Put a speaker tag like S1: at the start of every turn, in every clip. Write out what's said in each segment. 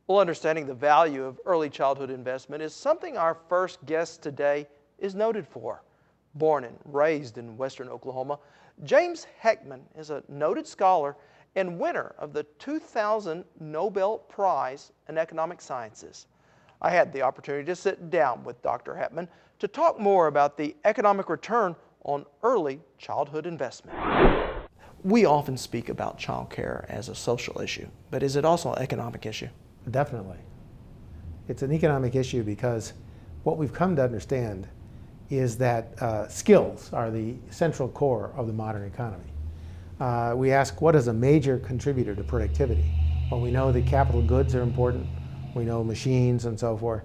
S1: Well, understanding the value of early childhood investment is something our first guest today is noted for. Born and raised in western Oklahoma, James Heckman is a noted scholar and winner of the 2000 Nobel Prize in Economic Sciences. I had the opportunity to sit down with Dr. Heckman to talk more about the economic return on early childhood investment. We often speak about child care as a social issue, but is it also an economic issue?
S2: Definitely. It's an economic issue because what we've come to understand is that skills are the central core of the modern economy. We ask, what is a major contributor to productivity? Well, we know that capital goods are important, we know machines and so forth,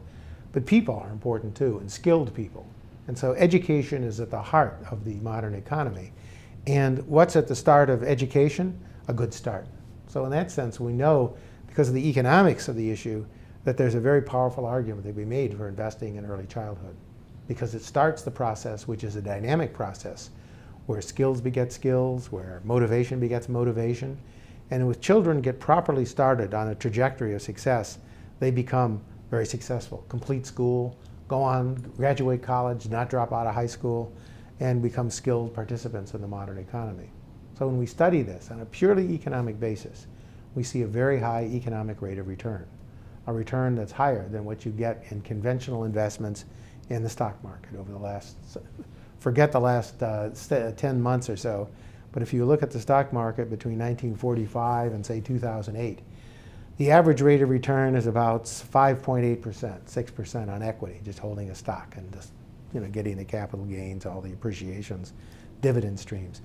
S2: but people are important too, and skilled people. And so education is at the heart of the modern economy. And what's at the start of education? A good start. So in that sense, we know, because of the economics of the issue, that there's a very powerful argument that we made for investing in early childhood. Because it starts the process, which is a dynamic process, where skills beget skills, where motivation begets motivation. And with children get properly started on a trajectory of success, they become very successful. Complete school, go on, graduate college, not drop out of high school, and become skilled participants in the modern economy. So when we study this on a purely economic basis, we see a very high economic rate of return, a return that's higher than what you get in conventional investments in the stock market over the last, forget the last 10 months or so, but if you look at the stock market between 1945 and say 2008, the average rate of return is about 5.8%, 6% on equity, just holding a stock and just getting the capital gains, all the appreciations, dividend streams.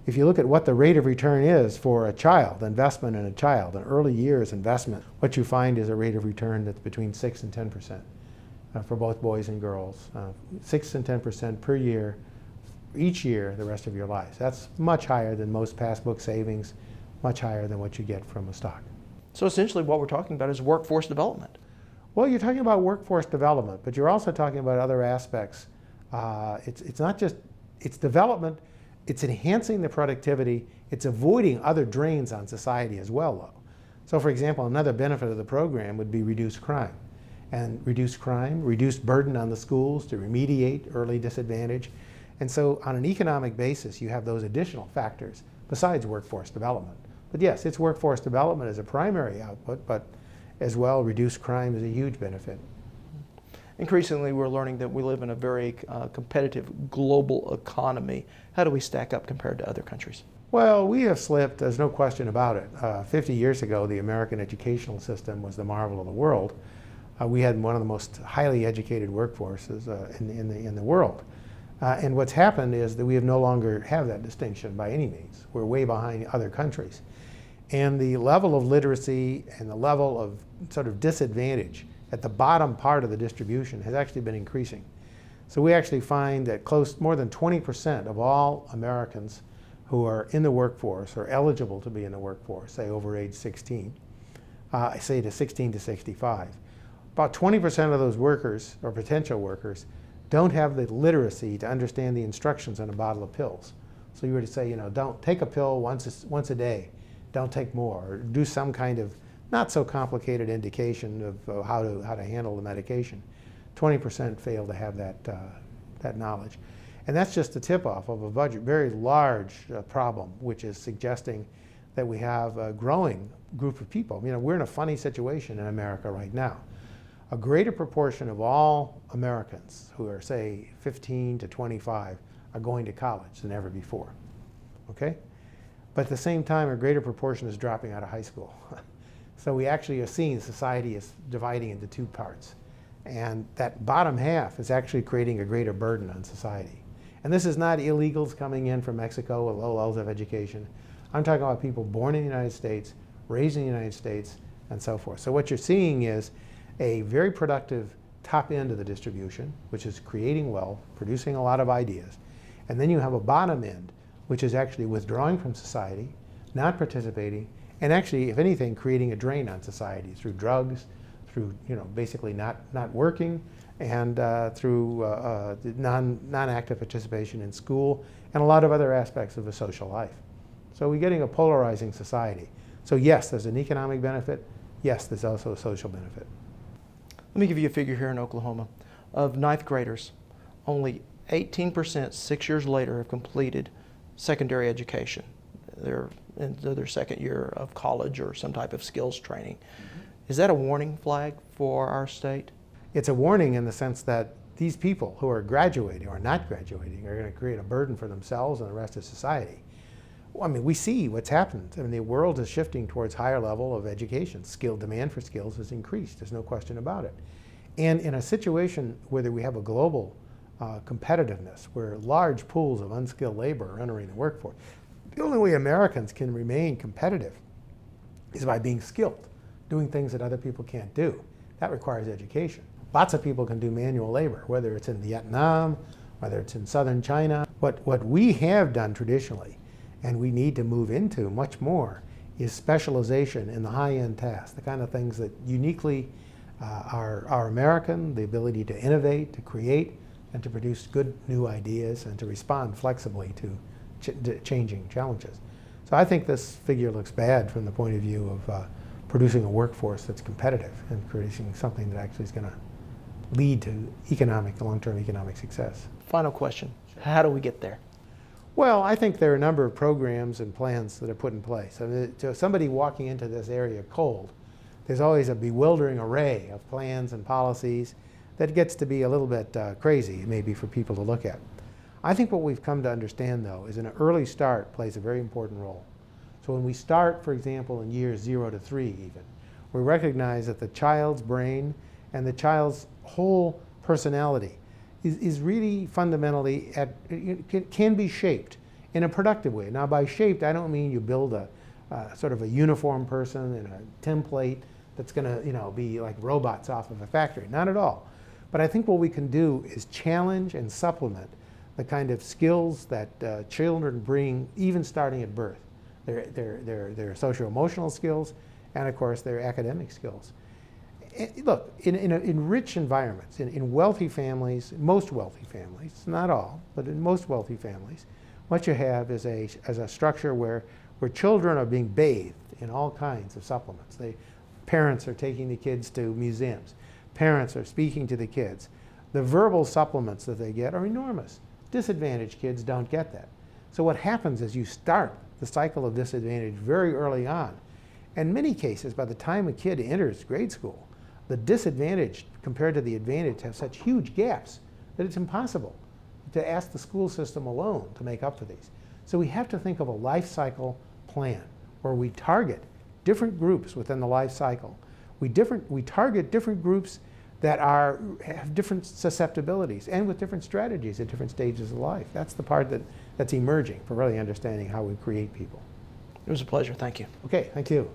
S2: If you look at what the rate of return is for a child, investment in a child, an early years investment, what you find is a rate of return that's between 6 and 10% for both boys and girls. 6 and 10% per year, each year, the rest of your lives. That's much higher than most passbook savings, much higher than what you get from a stock.
S1: So essentially what we're talking about is workforce development.
S2: Well, you're talking about workforce development, but you're also talking about other aspects. It's not just, it's development, it's enhancing the productivity, it's avoiding other drains on society as well, though. So for example, another benefit of the program would be reduced crime. And reduced crime, reduced burden on the schools to remediate early disadvantage. And so on an economic basis, you have those additional factors besides workforce development. But yes, it's workforce development as a primary output, but as well, reduced crime is a huge benefit.
S1: Increasingly, we're learning that we live in a very competitive global economy. How do we stack up compared to other countries?
S2: Well, we have slipped, there's no question about it. 50 years ago, the American educational system was the marvel of the world. We had one of the most highly educated workforces in the world. And what's happened is that we have no longer have that distinction by any means. We're way behind other countries. And the level of literacy and the level of sort of disadvantage at the bottom part of the distribution has actually been increasing. So we actually find that more than 20% of all Americans who are in the workforce or eligible to be in the workforce, say over age 16, say to 16 to 65, about 20% of those workers or potential workers don't have the literacy to understand the instructions on a bottle of pills. So you were to say, don't take a pill once a day, don't take more, or do some kind of not so complicated indication of how to handle the medication. 20% fail to have that knowledge. And that's just the tip-off of a very large problem, which is suggesting that we have a growing group of people. We're in a funny situation in America right now. A greater proportion of all Americans who are, say, 15 to 25 are going to college than ever before, okay? But at the same time, a greater proportion is dropping out of high school. So we actually are seeing society is dividing into two parts. And that bottom half is actually creating a greater burden on society. And this is not illegals coming in from Mexico with low levels of education. I'm talking about people born in the United States, raised in the United States, and so forth. So what you're seeing is a very productive top end of the distribution, which is creating wealth, producing a lot of ideas. And then you have a bottom end, which is actually withdrawing from society, not participating, and actually, if anything, creating a drain on society through drugs, through basically not working, and through non-active participation in school, and a lot of other aspects of the social life. So we're getting a polarizing society. So yes, there's an economic benefit, yes, there's also a social benefit.
S1: Let me give you a figure here in Oklahoma. Of ninth graders, only 18% 6 years later have completed secondary education. They're in their second year of college or some type of skills training. Is that a warning flag for our state?
S2: It's a warning in the sense that these people who are graduating or not graduating are going to create a burden for themselves and the rest of society. I mean, we see what's happened. I mean, the world is shifting towards higher level of education. Demand for skills has increased. There's no question about it. And in a situation where we have a global competitiveness, where large pools of unskilled labor are entering the workforce, the only way Americans can remain competitive is by being skilled, doing things that other people can't do. That requires education. Lots of people can do manual labor, whether it's in Vietnam, whether it's in southern China. What we have done traditionally, and we need to move into much more, is specialization in the high-end tasks, the kind of things that uniquely are American, the ability to innovate, to create, and to produce good new ideas, and to respond flexibly to changing challenges. So I think this figure looks bad from the point of view of producing a workforce that's competitive and producing something that actually is going to lead to long-term economic success.
S1: Final question, how do we get there?
S2: Well, I think there are a number of programs and plans that are put in place. I mean, to somebody walking into this area cold, there's always a bewildering array of plans and policies that gets to be a little bit crazy, maybe, for people to look at. I think what we've come to understand, though, is an early start plays a very important role. So when we start, for example, in years 0 to 3 even, we recognize that the child's brain and the child's whole personality is really fundamentally, can be shaped in a productive way. Now, by shaped, I don't mean you build a sort of a uniform person and a template that's going to be like robots off of a factory. Not at all. But I think what we can do is challenge and supplement the kind of skills that children bring, even starting at birth. Their socio-emotional skills, and of course their academic skills. Look, in rich environments, in wealthy families, most wealthy families, not all, but in most wealthy families, what you have is a structure where children are being bathed in all kinds of supplements. Parents are taking the kids to museums. Parents are speaking to the kids. The verbal supplements that they get are enormous. Disadvantaged kids don't get that. So what happens is you start the cycle of disadvantage very early on. In many cases, by the time a kid enters grade school, the disadvantage compared to the advantage have such huge gaps that it's impossible to ask the school system alone to make up for these. So we have to think of a life cycle plan where we target different groups within the life cycle. We target different groups that have different susceptibilities and with different strategies at different stages of life. That's the part that's emerging for really understanding how we create people.
S1: It was a pleasure. Thank you.
S2: Okay, thank you.